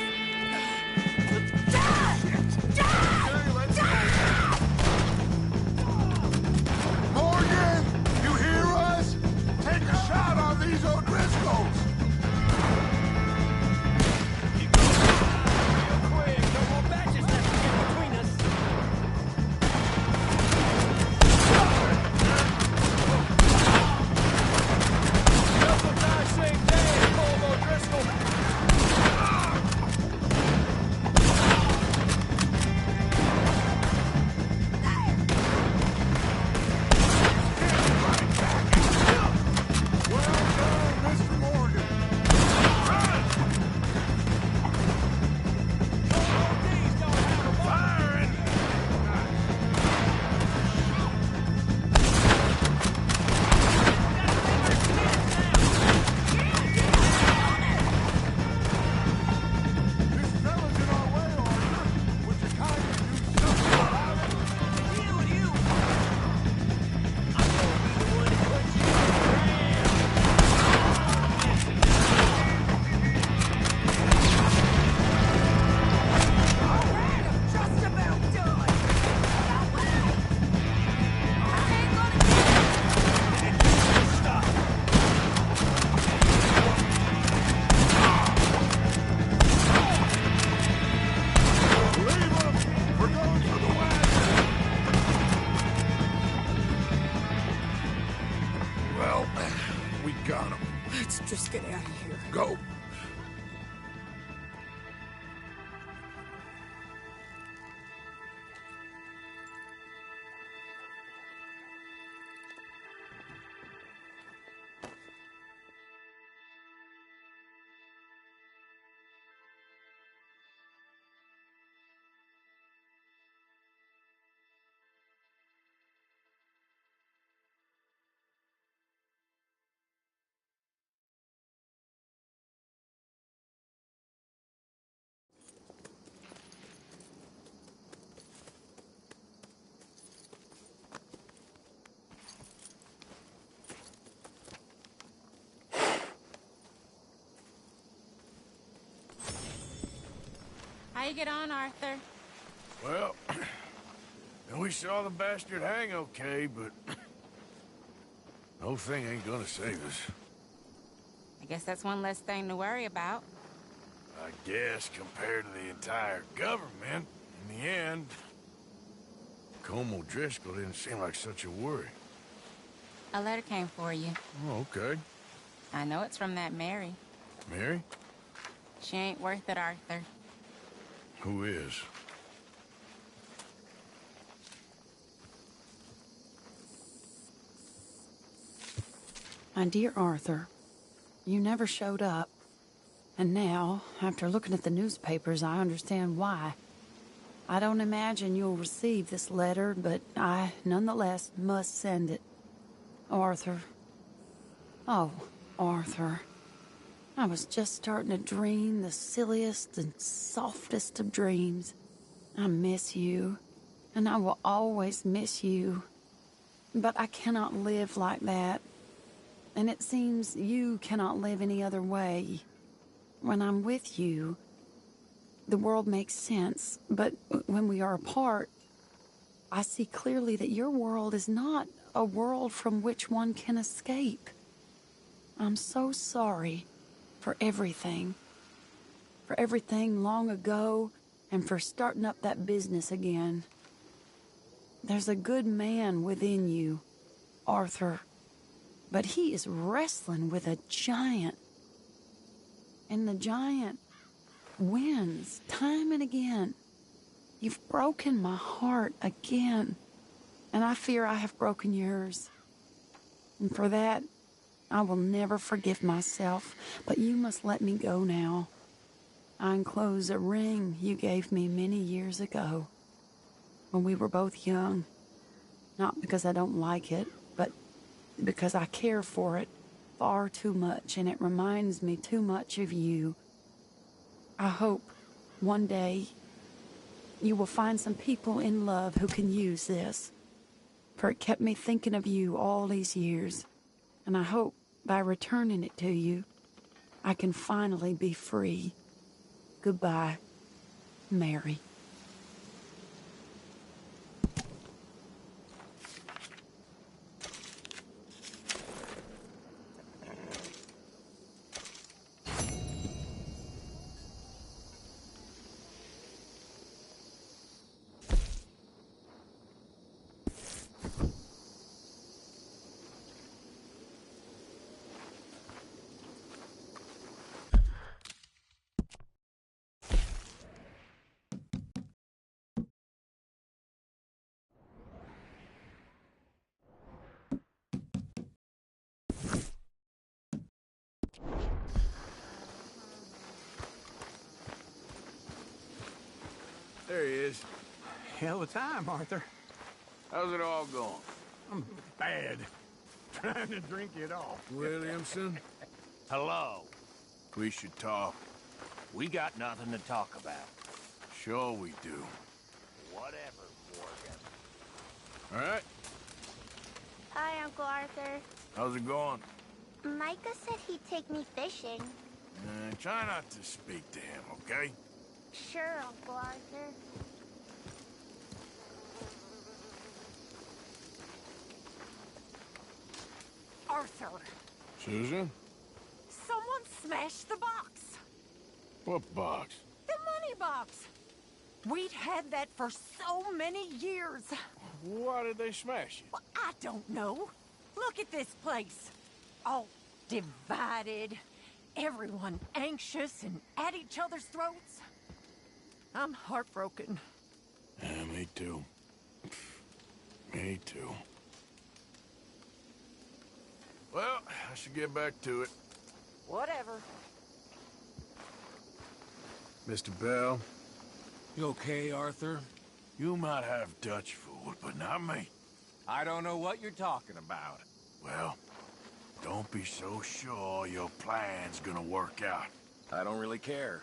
Speaker 16: Morgan! You hear us? Take a shot on these O'Driscolls! Got him.
Speaker 15: Let's just get out of here.
Speaker 16: Go.
Speaker 6: How you get on, Arthur?
Speaker 1: Well, we saw the bastard hang okay, but the whole thing ain't gonna save us.
Speaker 6: I guess that's one less thing to worry about.
Speaker 1: I guess compared to the entire government, in the end, Colm O'Driscoll didn't seem like such a worry.
Speaker 6: A letter came for you.
Speaker 1: Oh, okay.
Speaker 6: I know it's from that Mary.
Speaker 1: Mary?
Speaker 6: She ain't worth it, Arthur.
Speaker 1: Who is?
Speaker 15: My dear Arthur, you never showed up. And now, after looking at the newspapers, I understand why. I don't imagine you'll receive this letter, but I, nonetheless, must send it. Arthur. Oh, Arthur. I was just starting to dream the silliest and softest of dreams. I miss you, and I will always miss you. But I cannot live like that. And it seems you cannot live any other way. When I'm with you, the world makes sense. But when we are apart, I see clearly that your world is not a world from which one can escape. I'm so sorry for everything. For everything long ago, and for starting up that business again. There's a good man within you, Arthur. But he is wrestling with a giant. And the giant wins time and again. You've broken my heart again. And I fear I have broken yours. And for that, I will never forgive myself. But you must let me go now. I enclose a ring you gave me many years ago, when we were both young. Not because I don't like it, but because I care for it far too much, and it reminds me too much of you. I hope one day you will find some people in love who can use this, for it kept me thinking of you all these years, and I hope by returning it to you, I can finally be free. Goodbye, Mary.
Speaker 1: There he is.
Speaker 18: Hell of a time, Arthur.
Speaker 1: How's it all going?
Speaker 18: I'm bad. Trying to drink it off.
Speaker 1: Williamson?
Speaker 13: Hello.
Speaker 1: We should talk.
Speaker 13: We got nothing to talk about.
Speaker 1: Sure we do.
Speaker 13: Whatever, Morgan.
Speaker 1: All right.
Speaker 20: Hi, Uncle Arthur.
Speaker 1: How's it going?
Speaker 20: Micah said he'd take me fishing.
Speaker 1: Try not to speak to him, okay?
Speaker 20: Sure, Uncle Arthur.
Speaker 21: Arthur,
Speaker 1: Susan?
Speaker 21: someone smashed the box.
Speaker 1: What box?
Speaker 21: The money box. We'd had that for so many years.
Speaker 1: Why did they smash it?
Speaker 21: Well, I don't know. Look at this place. All divided, everyone anxious and at each other's throats. I'm heartbroken.
Speaker 1: Yeah, me too. Me too. Well, I should get back to it.
Speaker 21: Whatever.
Speaker 1: Mr. Bell,
Speaker 3: You okay, Arthur?
Speaker 1: you might have Dutch food, but not me.
Speaker 3: I don't know what you're talking about.
Speaker 1: Well, don't be so sure your plan's gonna work out.
Speaker 3: I don't really care.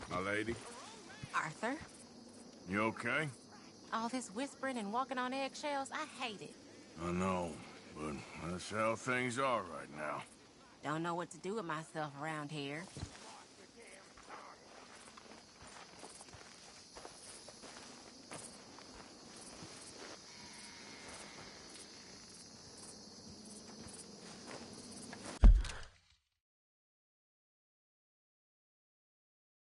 Speaker 1: My lady,
Speaker 6: Arthur,
Speaker 1: you okay?
Speaker 6: all this whispering and walking on eggshells, I hate it.
Speaker 1: I know, but that's how things are right now.
Speaker 6: Don't know what to do with myself around here.